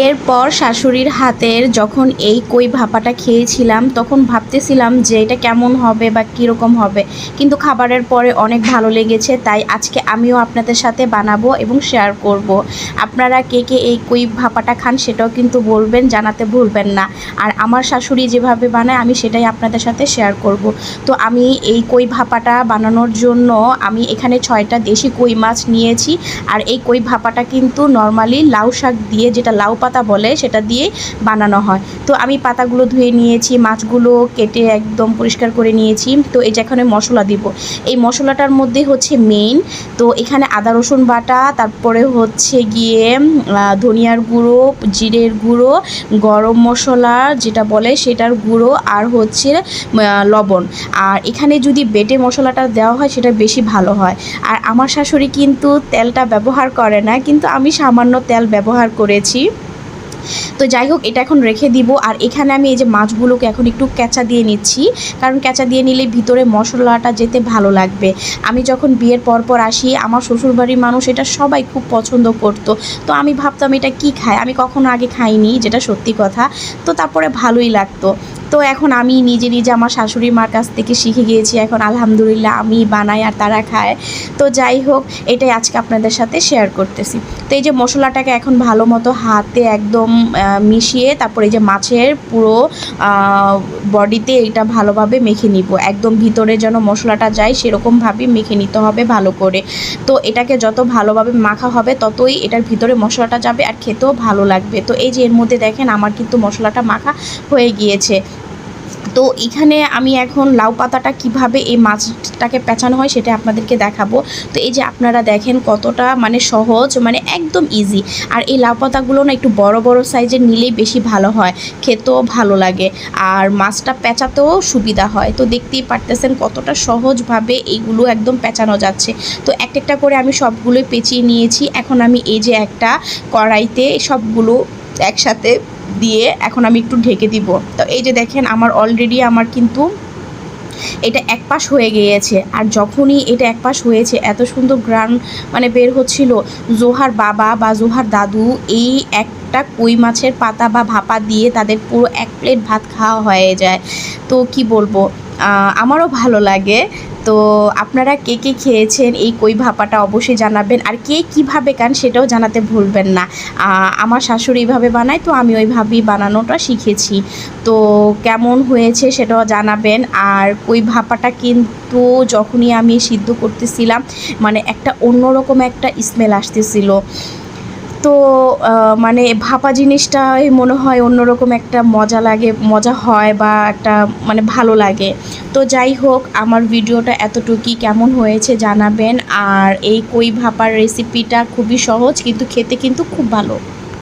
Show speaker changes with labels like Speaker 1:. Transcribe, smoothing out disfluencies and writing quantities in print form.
Speaker 1: বিয়ের পর শাশুড়ির হাতের যখন এই কই ভাপাটা খেয়েছিলাম তখন ভাবতেছিলাম যে এটা কেমন হবে বা কীরকম হবে, কিন্তু খাবারের পরে অনেক ভালো লেগেছে। তাই আজকে আমিও আপনাদের সাথে বানাবো এবং শেয়ার করব। আপনারা কে কে এই কই ভাপাটা খান সেটাও কিন্তু বলবেন, জানাতে ভুলবেন না। আর আমার শাশুড়ি যেভাবে বানায় আমি সেটাই আপনাদের সাথে শেয়ার করব। তো আমি এই কই ভাপাটা বানানোর জন্য আমি এখানে 6টা দেশি কই মাছ নিয়েছি। আর এই কই ভাপাটা কিন্তু নর্মালি লাউ শাক দিয়ে, যেটা লাউ পাতা বলে, সেটা দিয়ে বানানো হয়। তো আমি পাতাগুলো ধুয়ে নিয়েছি, মাছগুলো কেটে একদম পরিষ্কার করে নিয়েছি। তো এই যে এখানে মশলা দিব, এই মশলাটার মধ্যে হচ্ছে মেইন তো এখানে আদা রসুন বাটা, তারপরে হচ্ছে গিয়ে ধনিয়ার গুঁড়ো, জিরের গুঁড়ো, গরম মশলা যেটা বলে সেটার গুঁড়ো, আর হচ্ছে লবণ। আর এখানে যদি বেটে মশলাটা দেওয়া হয় সেটা বেশি ভালো হয়। আর আমার শাশুড়ি কিন্তু তেলটা ব্যবহার করে না, কিন্তু আমি সামান্য তেল ব্যবহার করেছি। তো যাই হোক, এটা এখন রেখে দিব। আর এখানে আমি এই যে মাছগুলোকে এখন একটু কেঁচা দিয়ে নিচ্ছি, কারণ কেঁচা দিয়ে নিলে ভিতরে মশলাটা যেতে ভালো লাগবে। আমি যখন বিয়ের পর আসি, আমার শ্বশুরবাড়ির মানুষ এটা সবাই খুব পছন্দ করতো। তো আমি ভাবতাম এটা কি খায়, আমি কখনো আগে খাইনি, যেটা সত্যি কথা। তো তারপরে ভালোই লাগতো। তো এখন আমি নিজে নিজে আমার শাশুড়ি মার কাছ থেকে শিখে গিয়েছি, এখন আলহামদুলিল্লাহ আমি বানাই আর তারা খায়। তো যাই হোক, এটাই আজকে আপনাদের সাথে শেয়ার করতেছি। তো এই যে মশলাটাকে এখন ভালো মতো হাতে একদম মিশিয়ে, তারপরে এই যে মাছের পুরো বডিতে এটা ভালোভাবে মেখে নিব, একদম ভিতরে যেন মশলাটা যায় সেরকমভাবে মেখে নিতে হবে ভালো করে। তো এটাকে যত ভালোভাবে মাখা হবে ততই এটার ভিতরে মশলাটা যাবে আর খেতেও ভালো লাগবে। তো এই যে এর মধ্যে দেখেন আমার কিন্তু মশলাটা মাখা হয়ে গিয়েছে। তো এখানে আমি এখন লাউ পাতাটা কিভাবে এই মাছটাকে পেঁচানো হয় সেটা আপনাদেরকে দেখাবো। তো এই যে আপনারা দেখেন কতটা মানে সহজ, মানে একদম ইজি। আর এই লাউ পাতাগুলো না একটু বড় বড় সাইজের নিলেই বেশি ভালো হয়, খেতেও ভালো লাগে, আর মাছটা পেঁচাতেও সুবিধা হয়। তো দেখতেই পারতেছেন কতটা সহজভাবে এইগুলো একদম পেঁচানো যাচ্ছে। তো একটা করে আমি সবগুলোই পেঁচিয়ে নিয়েছি। এখন আমি এই যে একটা কড়াইতে সবগুলো একসাথে দিয়ে এখন আমি একটু ঢেকে দিব। তো এই যে দেখেন আমার অলরেডি আমার কিন্তু এটা এক পাশ হয়ে গিয়েছে। আর যখনই এটা এক পাশ হয়েছে এত সুন্দর গ্রান মানে বের হচ্ছিল, জোহার বাবা বা জোহার দাদু এই একটা কই মাছের পাতা বা ভাপা দিয়ে তাদের পুরো 1 প্লেট ভাত খাওয়া হয়ে যায়। তো কি বলবো, আমারও ভালো লাগে। তো আপনারা কে কে খেয়েছেন এই কই ভাপাটা অবশ্যই জানাবেন, আর কে কীভাবে খান সেটাও জানাতে ভুলবেন না। আমার শাশুড়ি এইভাবে বানায়, তো আমি ওইভাবেই বানানোটা শিখেছি। তো কেমন হয়েছে সেটাও জানাবেন। আর কই ভাপাটা কিন্তু যখনই আমি সিদ্ধ করতেছিলাম মানে একটা অন্যরকম একটা স্মেল আসতেছিল। তো মানে ভাপা জিনিসটাই মনে হয় অন্যরকম একটা মজা লাগে, মজা হয় বা একটা মানে ভালো লাগে। তো যাই হোক, আমার ভিডিওটা এতটুকুই, কেমন হয়েছে জানাবেন। আর এই কই ভাপার রেসিপিটা খুবই সহজ, কিন্তু খেতে কিন্তু খুব ভালো।